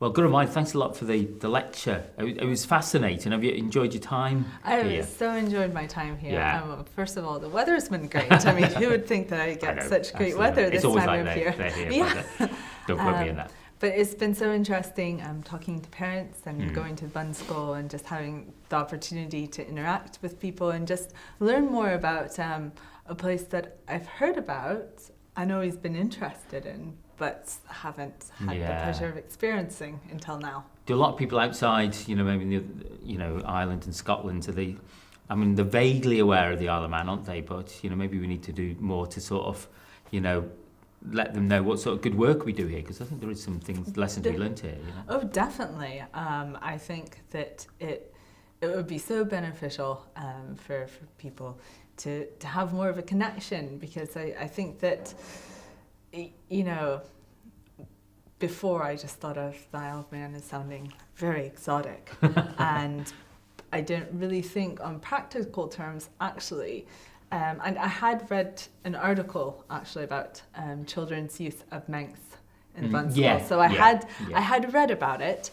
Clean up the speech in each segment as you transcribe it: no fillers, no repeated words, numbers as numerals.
Well, good of mine. Thanks a lot for the lecture. It was fascinating. Have you enjoyed your time here? I so enjoyed my time here. Yeah. First of all, the weather's been great. I mean, who would think that I'd get such great weather this time of year? Yeah. Don't quote me on that. But it's been so interesting talking to parents and going to Bun School and just having the opportunity to interact with people and just learn more about a place that I've heard about and always been interested in, but haven't had the pleasure of experiencing until now. Do a lot of people outside, maybe in the, Ireland and Scotland, they're vaguely aware of the Isle of Man, aren't they? But, maybe we need to do more to sort of, let them know what sort of good work we do here, because I think there is some lessons we learned here. Oh, definitely. I think that it would be so beneficial for people to have more of a connection, because I think that, before I just thought of the Isle of Man as sounding very exotic, and I didn't really think on practical terms, actually. And I had read an article actually about children's use of Manx in Bun School. So I had read about it,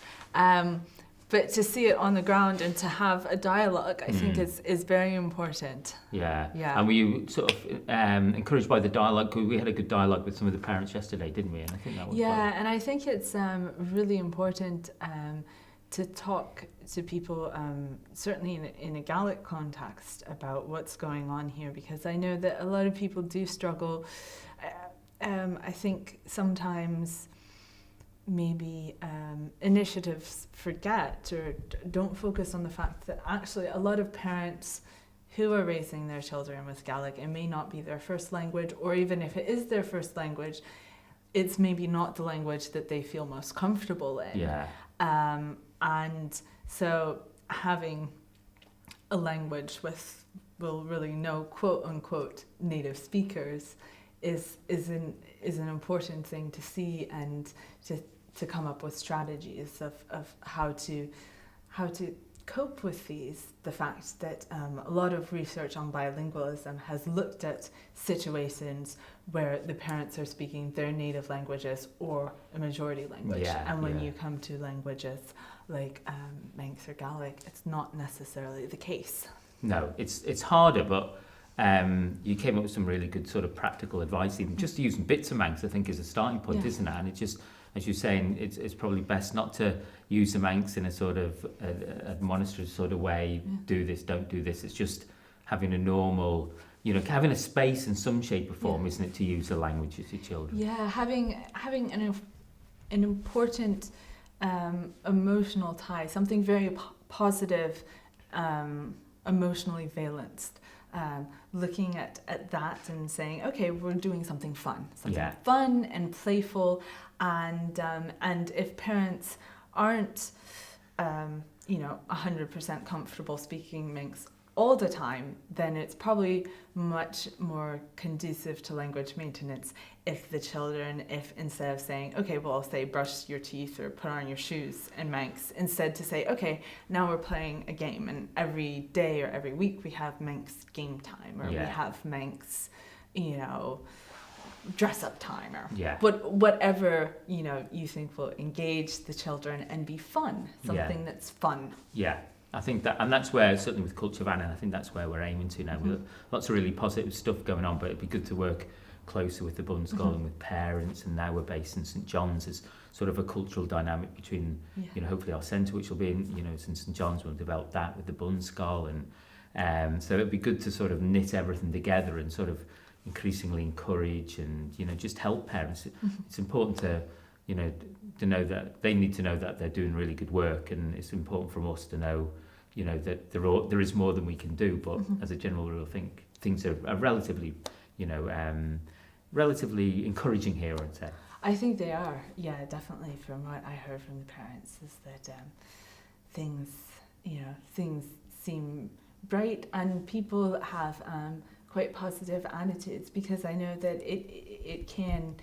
but to see it on the ground and to have a dialogue, I think is very important. Yeah. And were you sort of encouraged by the dialogue? We had a good dialogue with some of the parents yesterday, didn't we? And I think that was and I think it's really important to talk to people, certainly in a Gaelic context, about what's going on here, because I know that a lot of people do struggle. I think sometimes maybe initiatives forget or don't focus on the fact that actually a lot of parents who are raising their children with Gaelic, it may not be their first language, or even if it is their first language, it's maybe not the language that they feel most comfortable in. Yeah. And so having a language with, really no quote-unquote native speakers is an important thing to see, and to come up with strategies of how to cope with the fact that a lot of research on bilingualism has looked at situations where the parents are speaking their native languages or a majority language. And when you come to languages like Manx or Gaelic, it's not necessarily the case. No, it's harder, but you came up with some really good sort of practical advice. Even just using bits of Manx, I think, is a starting point, isn't it? And it just, as you're saying, it's probably best not to use the Manx in a sort of administrative sort of way. Do this, don't do this. It's just having a normal, having a space in some shape or form, isn't it, to use the language with your children? Yeah, having an important emotional tie, something very positive, emotionally valenced. Looking at that and saying, okay, we're doing something fun, fun and playful, and if parents aren't, 100% comfortable speaking Manx all the time, then it's probably much more conducive to language maintenance if instead of saying, okay, well, say brush your teeth or put on your shoes in Manx, instead to say, okay, now we're playing a game, and every day or every week we have Manx game time, or we have Manx, dress up time, or whatever, you think will engage the children and be fun, something that's fun. Yeah. I think that, and that's where, certainly with Culture Vannin, I think that's where we're aiming to now. With lots of really positive stuff going on, but it'd be good to work closer with the Bun School and with parents, and now we're based in St John's as sort of a cultural dynamic between, hopefully our centre, which will be in, St John's, we'll develop that with the Bun School, and so it'd be good to sort of knit everything together and sort of increasingly encourage and, just help parents. It's important to, to know that they need to know that they're doing really good work, and it's important for us to know, that there is more than we can do. But as a general rule, I think things are relatively, relatively encouraging here, I'd say. I think they are, definitely. From what I heard from the parents, is that things seem bright, and people have quite positive attitudes, because I know that it can,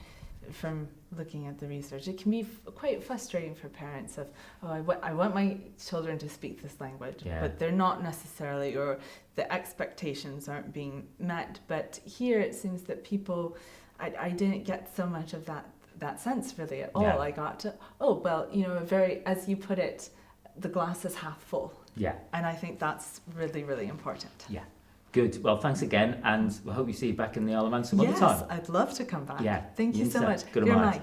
from looking at the research, it can be quite frustrating for parents of, I want my children to speak this language, but they're not necessarily, or the expectations aren't being met. But here it seems that people, I didn't get so much of that that sense really at all. Yeah. I got to, oh, well, you know, very, as you put it, the glass is half full. Yeah. And I think that's really, really important. Yeah. Good. Well, thanks again, and we hope you see you back in the Isle of Man some other Yes, time. I'd love to come back. Yeah. Thank you so much. Good You're night.